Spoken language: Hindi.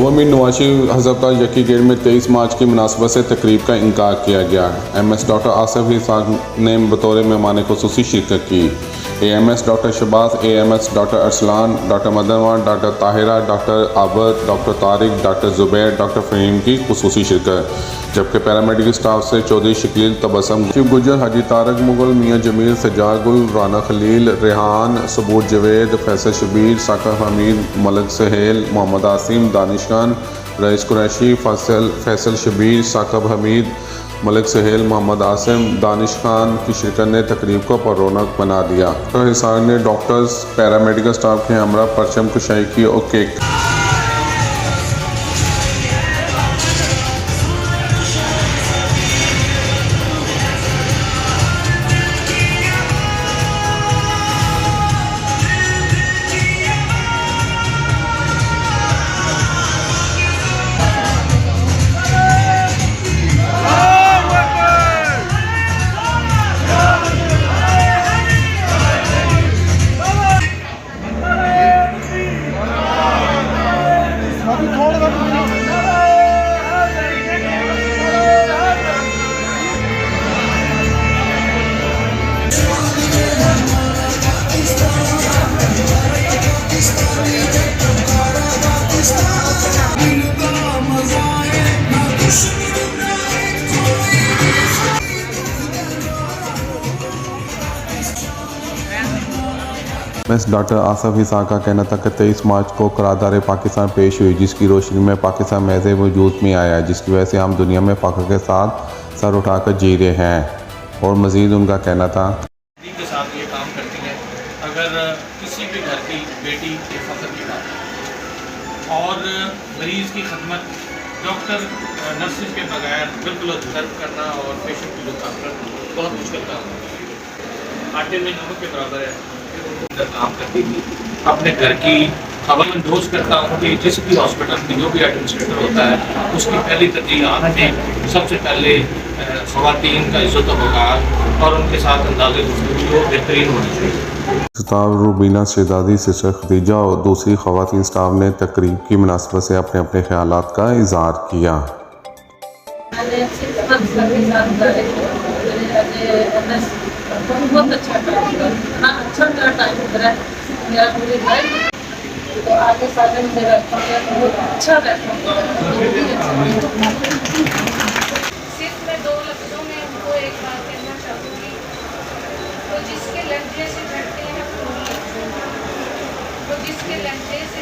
अमीर नवाज शरीफ हज़रत का यकी गेट में 23 मार्च की मुनासबत से तकरीब का इनकार किया गया। MS डॉक्टर आसिफ इसाक ने बतौर मेहमान खुसूसी शिरकत की। AMS doctor Shahbaz, AMS doctor Arsalan, doctor Madanwan, doctor Tahira, doctor Abad, doctor Tariq, doctor Zubair, doctor Faheem की खुसूसी शिरकत, जबकि पैरामेडिकल स्टाफ से चौधरी शकील, तबस्सुम, शिव गुजर, हाजी तारक मुगल, मियाँ जमील, सज्जाद गुल, राना खलील, रेहान, सबूर जवेद, फैसल शबीर, साकिब हमीद, मलिक सहेल, मोहम्मद आसिम, दानिश खान, रईस कुरैशी, फैसल शबीर, साकिब हमीद, मलिक सहेल, मोहम्मद आसिम, दानिश खान की शिरकत ने तकरीब को परौनक बना दिया। डॉक्टर हिसार ने डॉक्टर्स, पैरामेडिकल स्टाफ के हमरा परचम कुशाई की और केक डॉक्टर आसिफ इसाक का कहना था कि 23 मार्च को करारदाद पाकिस्तान पेश हुई, जिसकी रोशनी में पाकिस्तान महज वजूद में आया है, जिसकी वजह से हम दुनिया में फ़ख्र के साथ सर उठाकर जी रहे हैं। और मज़ीद उनका कहना था के साथ ये काम करती हैं। अगर किसी भी घर की बेटी के फ़ख्र की बात है और मरीज़ की खदमत डॉक्टर नर्सिस के बगैर बिल्कुल ऑब्जर्व करना और पेशेंट की लुक आफ्टर बहुत मुश्किल काम है। आटे में नमक के बराबर है काम करती थी। अपने घर की खबर इंडोज करता हूँ कि जिस भी हॉस्पिटल की जो भी एडमिनिस्ट्रेटर होता है उसकी पहली तरजीह आपने सबसे पहले ख़वातीन का इज़्ज़त वक़ार और उनके साथ अंदाज़े गुफ्तगू बेहतरीन होनी चाहिए। स्टाफ रूबीना शहजादी, सिस्टर खदीजा और दूसरी ख़वातीन स्टाफ ने तकरीब की मुनासबत से अपने अपने ख्यालात का इज़हार किया। बहुत अच्छा इतना अच्छा मेरा टाइम गुजरा है मेरा पूरी लाइफ, तो आगे साल मेरा बहुत अच्छा रहता सिर्फ मैं 2 लफ्ज़ों में उनको एक बात कहना चाहूँगी। तो जिसके लहजे से बैठते हैं तो जिसके लहजे से